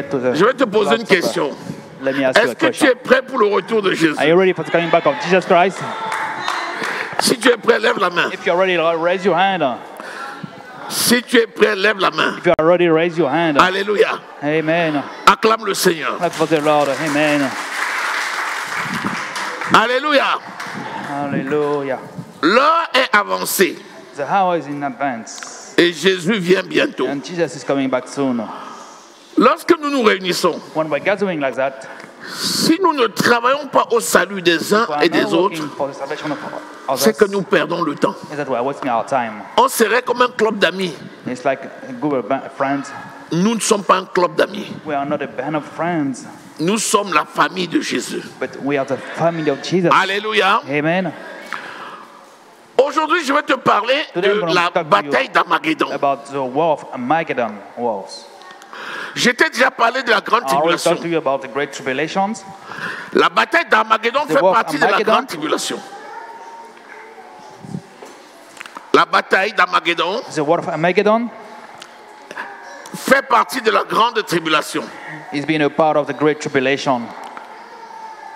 get to the Je vais te poser Lord's une Supper, question. let me ask you Est-ce a que tu question. es prêt pour le retour de Jésus? Are you ready for the coming back of Jesus Christ? Si tu es prêt, lève la main. If you are ready, raise your hand. Si tu es prêt, lève la main. If you are ready, raise your hand. Alléluia. Amen. Acclame le Seigneur. Clap for the Lord. Amen. Alléluia. Hallelujah. L'heure est avancée The hour is in advance, et Jésus vient bientôt. and Jesus is coming back soon. Lorsque nous nous réunissons, When we're gathering like that, si nous ne travaillons pas au salut des uns we are et des not autres, working for the salvation of others. c'est que nous perdons le temps. Is that we are wasting our time? On serait comme un club d'amis. It's like a group of friends. Nous ne sommes pas un club d'amis. We are not a band of friends, Nous sommes la famille de Jésus. but we are the family of Jesus. Alléluia. Amen. Aujourd'hui, je vais te parler Today I'm de going la to talk to bataille you d'Armageddon. about the war of Armageddon wars. Je t'ai déjà parlé de la grande I already tribulation. talked to you about the great tribulations. La bataille d'Armageddon The fait war of partie de la Armageddon. grande tribulation. La bataille d'Armageddon The war of Armageddon fait partie de la grande tribulation. is being a part of the great tribulation.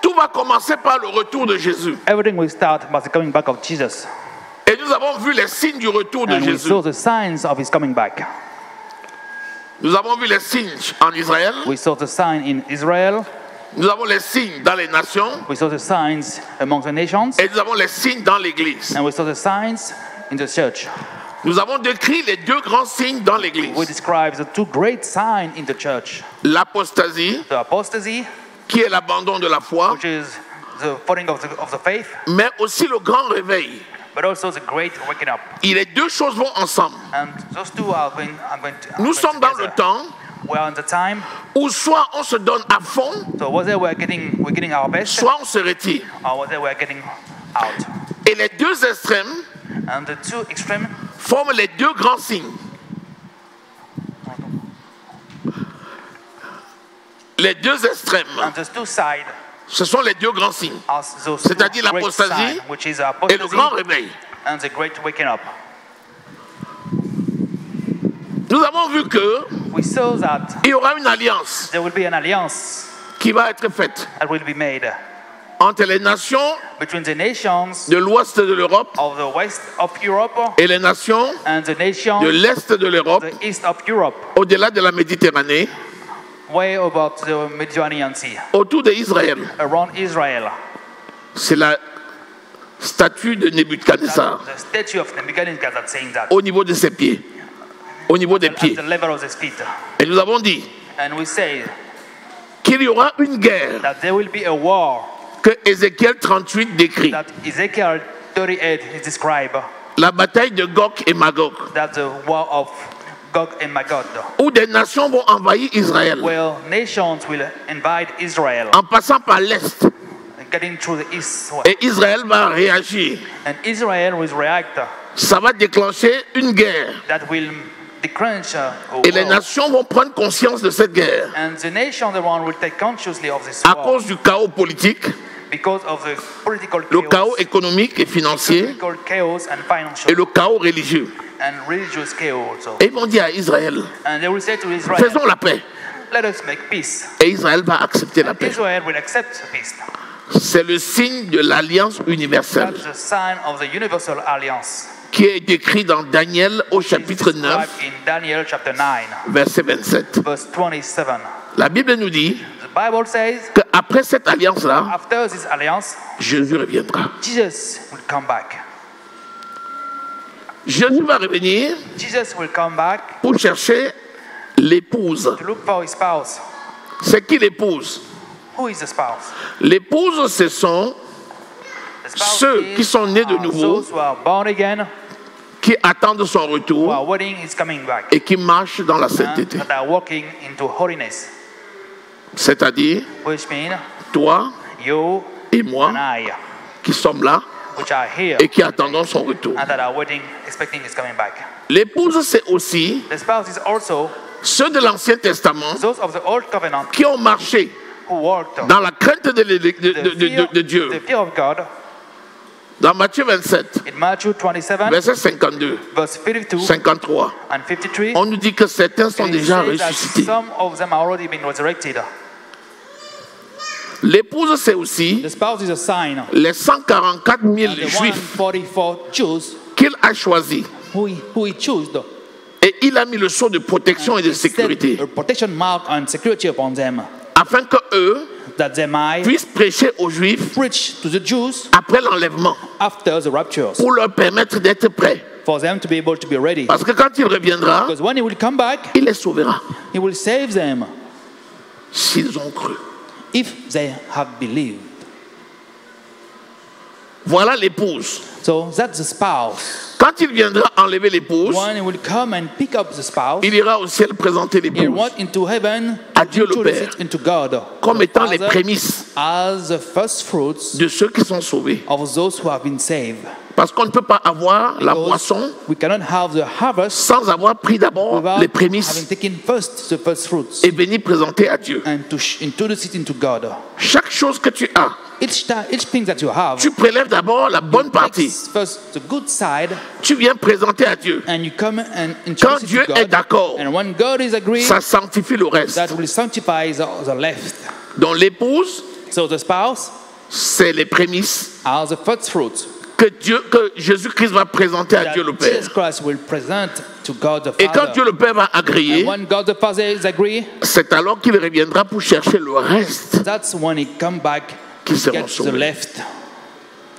Tout va commencer par le retour de Jésus. Everything will start by the coming back of Jesus. Et nous avons vu les signes du retour de And we Jésus. saw the signs of his coming back. Nous avons vu les signes en Israël. We saw the sign in Israel. Nous avons les signes dans les nations. We saw the signs among the nations. Et nous avons les signes dans l'Église. And we saw the signs in the church. Nous avons décrit les deux grands signes dans l'Église. We describe the two great signs in the church. L'apostasie, The apostasy, qui est l'abandon de la foi, which is the falling of the faith, mais aussi le grand réveil. but also the great waking up. Et les deux choses vont ensemble. And those two are going Nous sommes dans le together. temps We are in the time, où soit on se donne à fond, so whether we're getting our best, soit on se retire. or whether we're getting out. Et les deux extrêmes And the two extremes forment les deux grands signes. Les deux extrêmes, and the two sides ce sont les deux grands signes. are those two C'est-à-dire great l'apostasie signs, which is Et le apostasy grand réveil. and the great waking up. Nous avons vu que We saw that il y aura une alliance there will be an alliance qui va être faite that will be made entre les nations between the nations de l'ouest de l'Europe of the west of Europe et les nations and the nations de l'est de l'Europe, the east of Europe, au-delà de la Méditerranée, way about the Mediterranean Sea, autour d'Israël. around Israel. C'est la statue de Nebuchadnezzar The statue of Nebuchadnezzar that's saying that. au niveau de ses pieds, au niveau des At pieds. the level of his feet. Et nous avons dit And we say qu'il y aura une guerre that there will be a war que Ézéchiel 38 décrit. that Ezekiel 38 is described, La bataille de Gog et Magog, that's the war of Gog and Magog, où des nations vont envahir Israël where nations will invade Israel, en passant par l'Est. getting through the east. Et Israël va réagir. And Israel will react. Ça va déclencher une guerre. That will declench a Et les war. nations vont prendre conscience de cette guerre And the nation around will take consciously of this à war cause du chaos politique, because of the political le chaos chaos, économique et financier political chaos and financial et le chaos religieux. and religious chaos also. Et ils vont dire à Israël, And they will say to Israel, faisons la paix. let us make peace. Et Israël va accepter la paix. Israel will accept peace. C'est le signe de l'alliance universelle That's the sign of the universal alliance. qui est écrit dans Daniel au chapitre 9, Described in Daniel chapter 9, verset 27. verse 27. La Bible nous dit The Bible says, qu'après cette alliance-là, after this alliance, Jésus reviendra. Jesus will come back. Jésus va revenir Jesus will come back pour chercher l'épouse. to look for his spouse. C'est qui l'épouse? Who is the spouse? L'épouse, ce sont The spouse Ceux is, qui sont nés de nouveau, those who are born again, qui attendent son who retour are waiting his coming back, et qui marchent dans la and sainteté. that are walking into holiness, C'est-à-dire which means toi you et and moi I, qui sommes là which are here et qui attendons son retour. and that are waiting, expecting his coming back. L'épouse, c'est aussi The spouse is also ceux de l'Ancien Testament those of the old covenant qui ont marché who walked dans la crainte de the fear Dieu, of God, Dans Matthieu 27, In Matthew 27, verset 52, verse 52 53, and 53, on nous dit que certains sont it déjà says that ressuscités. some of them are already been resurrected. L'épouse, c'est aussi The spouse is a sign. les 144 000 And the juifs 144 Jews qu'il a choisis. who he chose, Et il a mis le sceau de protection et de set sécurité a protection mark and security upon them, afin que eux that they might puissent prêcher aux juifs preach to the Jews après l'enlèvement after the raptures, pour leur permettre d'être prêts. for them to be able to be ready. Parce que quand il reviendra, Because when he will come back, il les sauvera he will save them s'ils ont cru. if they have believed. Voilà l'épouse. So that's the spouse. Quand il viendra enlever l'épouse, When he will come and pick up the spouse, il ira au ciel présenter he l'épouse went into heaven à Dieu le introduce Père it into God, comme the étant les Father, prémices as the first fruits de ceux qui sont sauvés. of those who have been saved. Parce qu'on ne peut pas avoir la Because moisson we cannot have the harvest sans avoir pris d'abord without les having prémices taken first the first fruits et venir présenter à Dieu. and to introduce it into God. Chaque chose que tu as, Each thing that you have, tu prélèves d'abord la bonne partie. takes first the good side, Tu viens présenter à Dieu. and you come and Quand introduce Dieu it to est God. d'accord, And when God is agreed, ça sanctifie le reste. that will sanctify the left. Donc l'épouse, So the spouse c'est les prémices are the first fruits que Jésus-Christ va présenter à that Dieu le Père. Jesus Christ will present to God the Et quand Dieu Father. le Père va agréer, And when God the Father is agreed, c'est alors qu'il reviendra pour chercher le reste that's when he come back qui to seront get the sauvés. left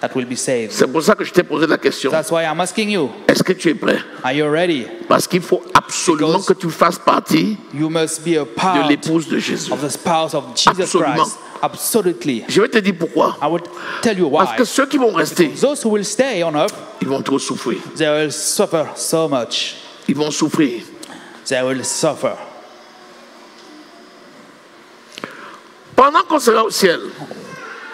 that will be saved. C'est pour ça que je t'ai posé la question. That's why I'm asking you, Est-ce que tu es prêt? are you ready? Parce qu'il faut absolument Because que tu fasses partie You must be a de part l'épouse de Jésus. of the spouse of Jesus Absolument. Christ. Absolutely. Je vais te dire pourquoi. I will tell you Parce why. que ceux qui vont rester, Those who will stay on earth, ils vont trop souffrir. they will suffer so much. Ils vont souffrir. They will suffer. Pendant qu'on sera au ciel,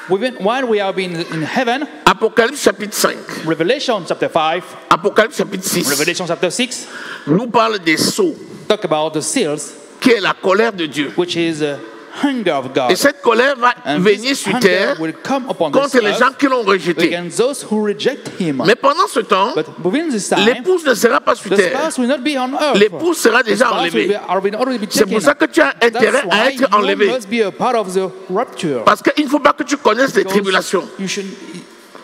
While we have been in heaven, Apocalypse chapitre 5, Revelation chapter 5, Apocalypse chapitre 6, Revelation chapter 6, nous parle des sceaux, talk about the seals, qui est la colère de Dieu. which is the hunger of God. Et cette colère va And venir this sur hunger terre will come upon this contre les gens earth qui l'ont rejeté. against those who reject him. Mais pendant ce temps, But within this time, l'épouse ne sera pas sur the terre. spouse will not be on earth. L'épouse sera The déjà spouse will enlevée. already be C'est taken. pour ça que tu as intérêt That's à why être you enlevé. must be a part of the rapture. Parce qu'il ne faut pas que tu connaisses les tribulations, You should,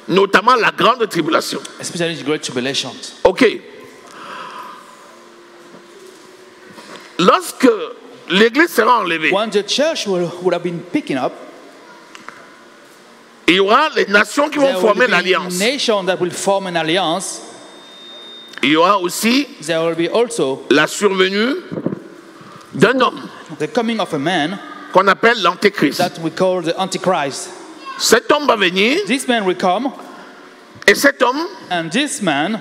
notamment la grande tribulation. especially the great tribulations. Ok. Lorsque l'église sera enlevée, When the church would have been picking up, il y aura les nations qui vont there will former be l'alliance. nations that will form an alliance. Il y aura aussi There will be also la survenue d'un homme the coming of a man qu'on appelle l'antéchrist. that we call the Antichrist. Cet homme va venir This man will come, et cet homme and this man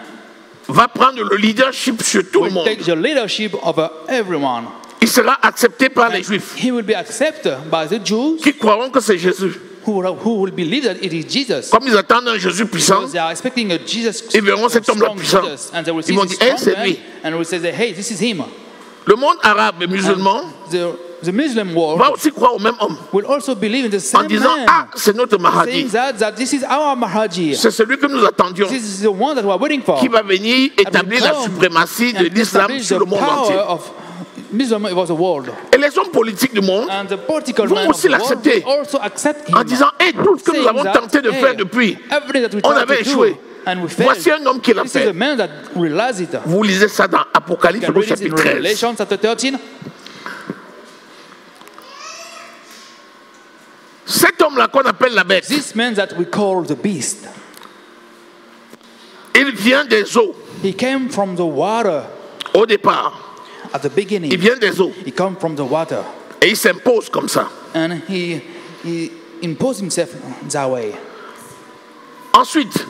va prendre le leadership sur tout le will monde. take the leadership over everyone. Il sera accepté par les Juifs He will be accepted by the Jews qui croiront que c'est Jésus. who will believe that it is Jesus. Comme ils attendent un Jésus puissant, Because they are expecting a Jesus, ils verront cet homme-là strong puissant. Jesus, and they will see Ils vont this dire, hey, strong c'est man, lui. and will say, that, hey, this is him. Le monde arabe et musulman The Muslim world va aussi croire au même homme will also believe in the en same disant, man, ah, c'est notre saying Mahdi. that this is our Mahdi. C'est celui que nous attendions This is the one that we are waiting for. qui va venir établir la suprématie de And l'islam establish sur the le monde power entier. of Muslim over the world. Et les hommes politiques du monde And the political vont man of aussi the world l'accepter will also accept him. en disant, hey, tout ce que nous Saying avons that, tenté de hey, faire depuis, everything that we on tried avait to échoué. do, and we failed. Voici un homme qui l'a This is fait. a man that realized it. Vous lisez ça dans Apocalypse You can au read it in chapitre 13. Revelation chapter 13. Cet homme-là qu'on appelle la bête, This man that we call the beast, il vient des eaux he came from the water au départ. at the beginning. Il vient des eaux He came from the water. et il s'impose comme ça. And he imposed himself that way. Ensuite,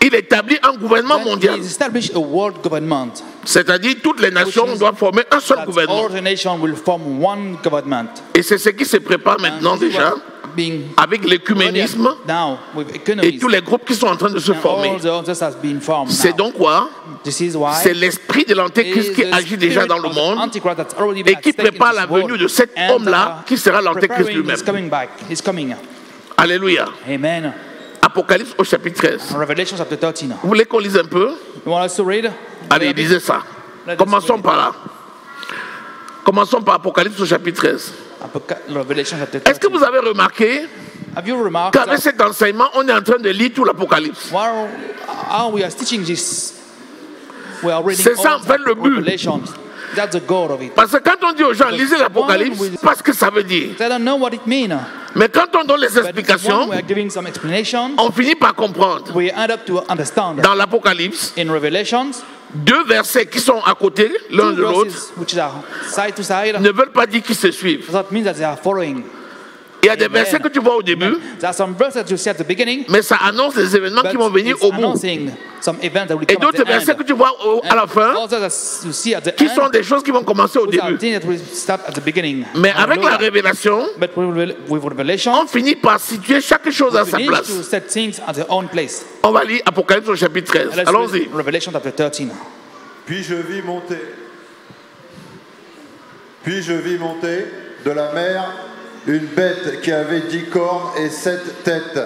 il établit un gouvernement Then mondial. he established a world government. C'est-à-dire toutes les nations means doivent former un seul That gouvernement. all the nations will form one government. Et c'est ce qui se prépare maintenant And this is déjà what being avec l'écuménisme now with et economies. tous les groupes qui sont en train de se And former. all the others has been formed C'est now. donc quoi? This is why C'est l'esprit de l'antéchrist qui it is the agit déjà dans le spirit of the monde Antichrist that's already been et qui at stake in prépare this la world. venue de cet And homme-là qui sera l'antéchrist preparing lui-même. his coming back. He's coming. Alléluia. Amen. Apocalypse au chapitre 13. Revelation chapter 13. Vous voulez qu'on lise un peu? You want us to read? Allez, lisez ça. Commençons par là. Commençons par Apocalypse au chapitre 13. Revelation chapter 13. Est-ce que vous avez remarqué Have you remarked qu'avec that cet enseignement, on est en train de lire tout l'Apocalypse? while we are teaching this, we are reading C'est ça, all en fait, le but. Revelation. That's the goal of it. Parce que quand on dit aux gens, lisez l'Apocalypse, c'est pas ce que ça veut dire. They don't know what it means. Mais quand on donne les But explications, when we are giving some explanation, on finit par comprendre. we end up to understand. Dans l'Apocalypse, In Revelations, deux versets qui sont à côté l'un two de l'autre verses which are side to side, ne veulent pas dire qu'ils se suivent. that means that they are following. Il y a des Amen. versets que tu vois au début, There are some verses that you see at the beginning, mais ça annonce des événements qui vont but venir it's au bout. announcing some events that will Et come at d'autres the versets end. que tu vois à la fin, Also that you see at the qui end, sont des choses qui vont commencer au those are début. things that will start at the beginning. Mais avec la Hallelujah. révélation, But with Revelation, on finit par situer chaque chose à we sa need to place. set things at their own place. On va lire Apocalypse au chapitre 13. Let's Allons-y. read Revelation chapter 13. Puis je vis monter de la mer une bête qui avait 10 cornes et 7 têtes,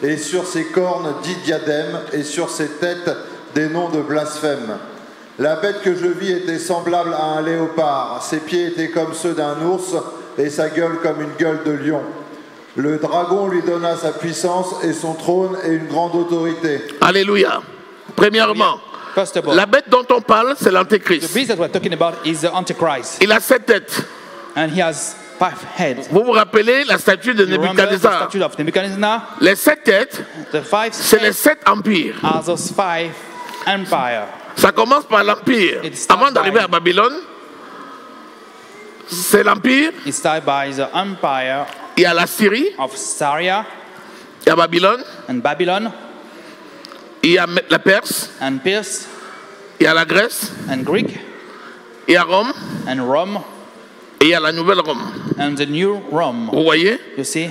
et sur ses cornes 10 diadèmes, et sur ses têtes des noms de blasphème. La bête que je vis était semblable à un léopard, ses pieds étaient comme ceux d'un ours, et sa gueule comme une gueule de lion. Le dragon lui donna sa puissance et son trône et une grande autorité. Alléluia. Premièrement, First of all, la bête dont on parle, c'est the l'Antéchrist. beast that we're talking about is the Antichrist, Il a 7 têtes. and he has 5 heads. Vous vous rappelez la statue de You remember the Nebuchadnezzar? statue of Nebuchadnezzar? Les 7 têtes, The 5 c'est les heads 7 empires. are those 5 empires. Ça commence par l'empire. It starts Avant d'arriver by- à Babylone, c'est l'empire. It started by the empire Il y a la Syrie, of Syria il y a Babylone, and Babylon il y a la Perse, and Perse il y a la Grèce, and Greek il y a Rome and Rome et il y a la nouvelle Rome. and the new Rome. Vous voyez? You see,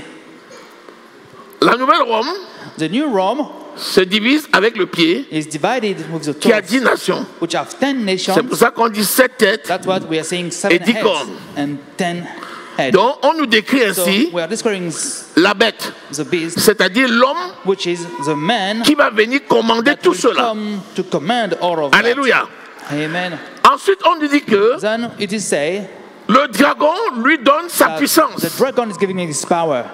La nouvelle Rome the new Rome se divise avec le pied is divided with the qui a 12, 10 nations. which have 10 nations. C'est pour ça qu'on dit 7 têtes. That's what we are saying, 7 10 heads cornes. and 10 heads. Donc on nous décrit So ainsi we are describing la bête, the beast, c'est-à-dire l'homme which is the man qui va venir commander that tout will cela. come to command all of that. Alléluia. Amen. Ensuite, on nous dit que Then it is say le dragon lui donne sa that puissance the dragon is giving his power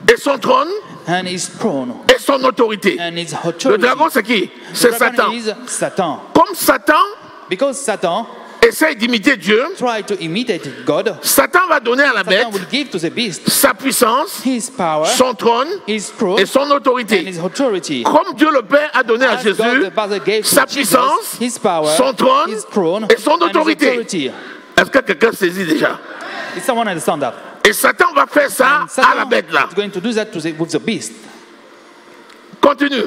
et son trône and his throne et son autorité. and his Le authority. dragon, c'est qui? The C'est dragon Satan. is Satan. Comme Satan Because Satan essaye d'imiter Dieu, tried to imitate God, Satan va donner à la bête Satan will give to the beast sa puissance, his power, son trône his throne, et son and autorité. his authority. Comme Dieu le Père a donné à As God Jésus the Father gave to sa Jesus puissance, his power, son trône his throne, et son and his autorité. authority. Est-ce que quelqu'un saisit déjà? Did someone understand that? Et Satan va faire ça And à la bête là. is going to do that with the beast. Continue.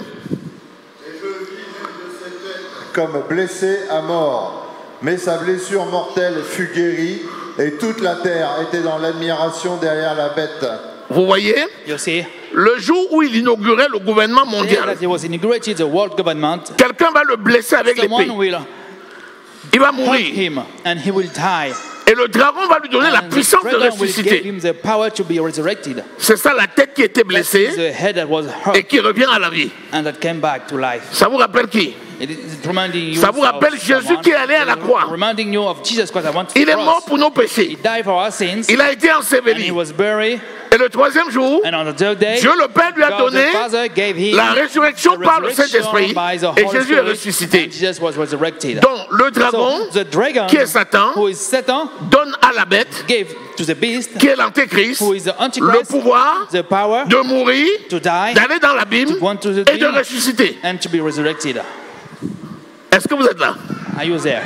Comme blessé à mort. Mais sa blessure mortelle fut guérie, et toute la terre était dans l'admiration derrière la bête. Vous voyez, You see, le jour où il inaugurait le gouvernement the day mondial, that he was inaugurated the world government, quelqu'un va le blesser avec someone l'épée. will Il va hurt mourir. him and he will die. Et le dragon va lui donner la And the puissance de dragon will give ressusciter. him the power to be resurrected. C'est ça la tête qui était That is blessée the head that was et hurt qui revient à la vie. and that came back to life. Ça vous rappelle qui? It is reminding you Ça vous of rappelle Jésus someone. qui est allé à la croix. Reminding you of Jesus Christ. I want to Il est cross. mort pour nos He péchés. died for our sins Il a été and he enseveli. was buried. Et le troisième jour, And on the third day, Dieu le Père lui a God the donné Father gave him la résurrection the par le resurrection Saint-Esprit by the et Holy Jésus est Spirit, ressuscité. and Jesus was resurrected. Donc le dragon So the dragon, qui est Satan who is Satan, donne à la bête gave to the beast, qui est l'antéchrist who is the le Antichrist, pouvoir the power de mourir, to die, d'aller dans l'abîme to go into the et de deep, ressusciter. and to be resurrected. Est-ce que vous êtes là? Are you there?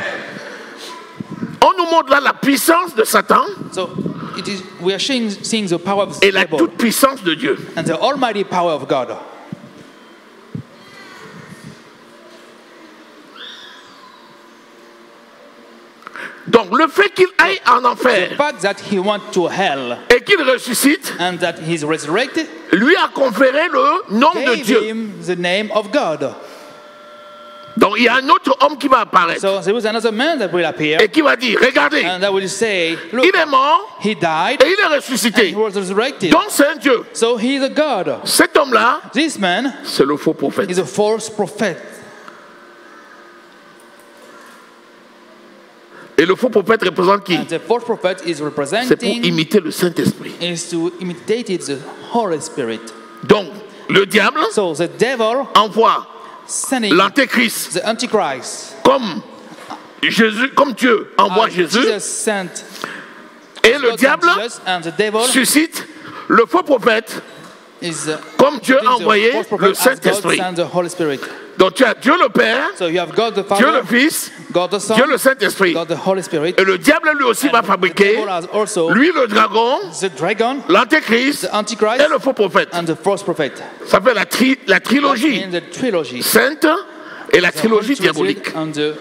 On nous montre là la puissance de Satan So it is. We are seeing the power of the et la devil toute puissance de Dieu. and the almighty power of God. Donc le fait qu'il aille en The enfer fact that he went to hell et qu'il ressuscite and that he's resurrected lui a conféré le nom de gave Dieu. him the name of God. Donc il y a un autre homme qui va apparaître So there was another man that will appear, et qui va dire, regardez, and that will say, look, il est mort he died, et il est and he ressuscité. was resurrected. Donc c'est un Dieu. So he is a God. Cet homme-là, This man c'est le faux prophète. is a false prophet. Et le faux prophète représente qui? And the false prophet is C'est pour representing, imiter le Saint-Esprit. is to imitate the Holy Spirit. Donc, le diable So the devil envoie sending l'antéchrist the Antichrist, comme Jésus, comme Dieu envoie as Jésus, Jesus sent et le God diable sent Jesus, and the devil suscite le faux prophète is comme Dieu a the envoyé false prophet le as God Saint-Esprit. sent the Holy Spirit. Donc tu as Dieu le Père, So you have God the Dieu le Father, Fils, God the Son, Dieu le Saint-Esprit. God the Holy Spirit, Et le diable lui aussi and va the fabriquer, devil has also lui le dragon, the dragon, l'antéchrist the Antichrist, et le faux prophète. and the false prophet. Ça fait la That trilogie means the trilogy. sainte et la The trilogie Holy Spirit diabolique. and the,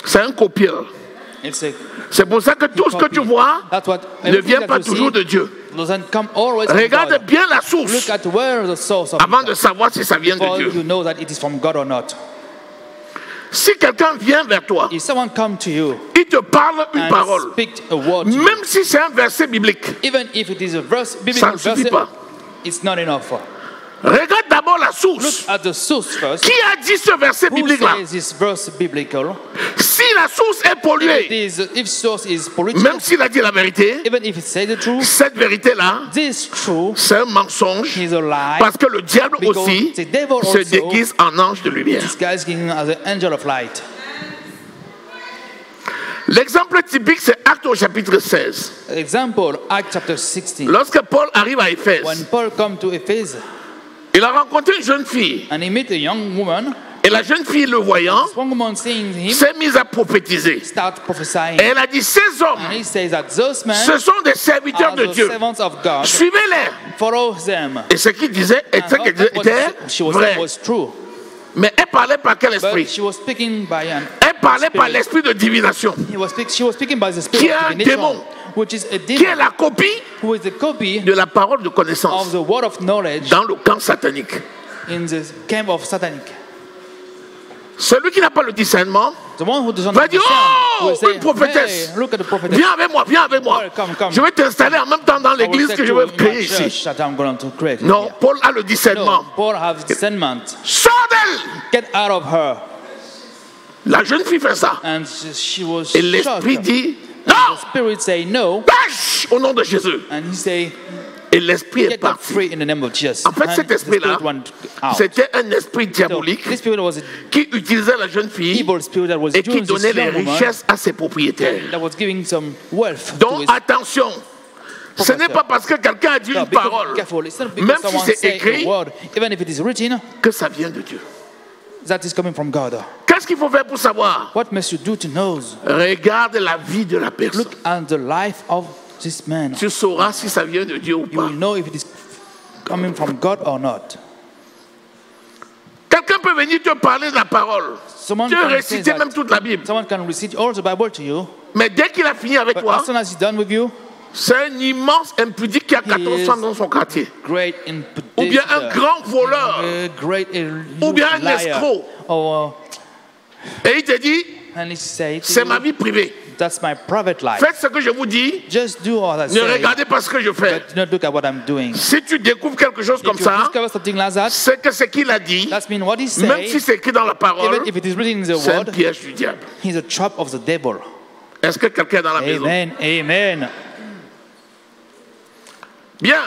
C'est un copieur. it's a C'est pour ça que tout ce que tu vois That's what ne everything vient that pas you toujours see de Dieu. doesn't come always from Regarde God. bien la Look source at where the source of avant it de savoir si ça vient de before Dieu. you know that it is from God or not. Si quelqu'un vient vers toi, If someone come to you il te parle une and parole, speak a word to you, même si c'est un verset biblique, even if it is a verse, ça biblical ne suffit verse, pas. it's not enough. Regarde d'abord la Look source. at the source first. Qui a dit ce verset Who biblique-là? says this verse biblical? Si la source est If, polluée, if source is polluted, même s'il a dit la vérité, even if it says the truth, cette vérité-là, this truth c'est un mensonge. is a lie. Parce que le diable Because aussi the devil se also déguise en ange de lumière. disguising as an angel of light. L'exemple typique, c'est Actes au chapitre 16. Example, Acts chapter 16. Lorsque Paul arrive à Éphèse, When Paul come to Ephesus il a rencontré une jeune fille. and he meet a young woman, Et la jeune fille, le voyant, this one woman seeing him s'est mise à prophétiser. start prophesying. Et elle a dit, ces hommes, And he says that those men ce sont des serviteurs are de the Dieu. servants of God. Suivez-les. Follow them. Et ce qu'il disait And était what she was vrai. saying was true. Mais elle parlait par quel But esprit? she was speaking by an Elle parlait par spirit. l'esprit de divination, She was speaking by the spirit Qui est of un divination, démon. which is a qui est demon, la copie who is the copy de la parole de of connaissance the word of knowledge dans le camp satanique. in the camp of Satanic. Celui qui n'a pas le discernement The one who doesn't va dire, understand oh, will say, une prophétesse. hey, look at the prophetess. Viens avec moi, viens avec moi. Well, come. Je vais t'installer en même temps dans I will l'église set que je you vais in my créer church ici. that I'm going to create Non, here. Paul a le discernement. No, Paul has discernment. Sors d'elle. Get out of her. La jeune fille fait ça. And she was Et shocked. l'esprit dit, And the non, spirit say no, lâche au nom de Jésus. and he say, Et l'esprit est get her parti. free in the name of Jesus. En fait, And cet the esprit-là, spirit went out. c'était un esprit So, diabolique this spirit was an qui utilisait la jeune fille evil spirit that was et qui using donnait this les young woman, richesses à ses propriétaires. that was giving some wealth to Donc his attention, ce n'est pas parce que quelqu'un a dit No, une because- parole, careful. It's not même because si someone c'est say écrit, a word, even if it is written, que ça vient de Dieu. that is coming from God. Qu'est-ce qu'il faut faire pour savoir? What must you do to know? Regarde la vie de la personne. Look at the life of this man. Tu sauras si ça vient de Dieu ou You pas. will know if it is coming from God or not. Quelqu'un peut venir te parler de la parole. Someone Tu peux can say réciter that. même toute la Bible. Someone can recite all the Bible to you, Mais dès qu'il a fini avec but toi, as soon as he's done with you, c'est un immense impudique qui a 14 femmes dans son quartier. great in Ou bien un grand voleur. great Ou bien un liar. escroc. Or, Et il te dit, and he said, c'est ma vie privée. that's my private life. Faites ce que je vous dis. Just do all I Ne say, regardez pas ce que je fais. but do not look at what I'm doing. Si tu découvres quelque chose comme If you ça, discover something like that, c'est que ce qu'il a dit, that means what he même si says, c'est écrit dans la parole, even if it is written in the c'est un word, piège du diable. he's a trap of the devil. Est-ce que quelqu'un est dans la maison? Amen. Amen. Bien.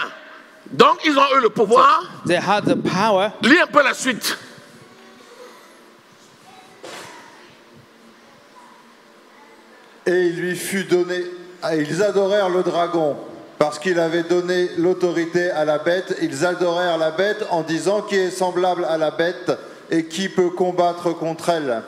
Donc, ils ont eu le pouvoir. They had the power. Lis un peu la suite. Et il lui fut donné, ils adorèrent le dragon, parce qu'il avait donné l'autorité à la bête. Ils adorèrent la bête en disant qui est semblable à la bête et qui peut combattre contre elle.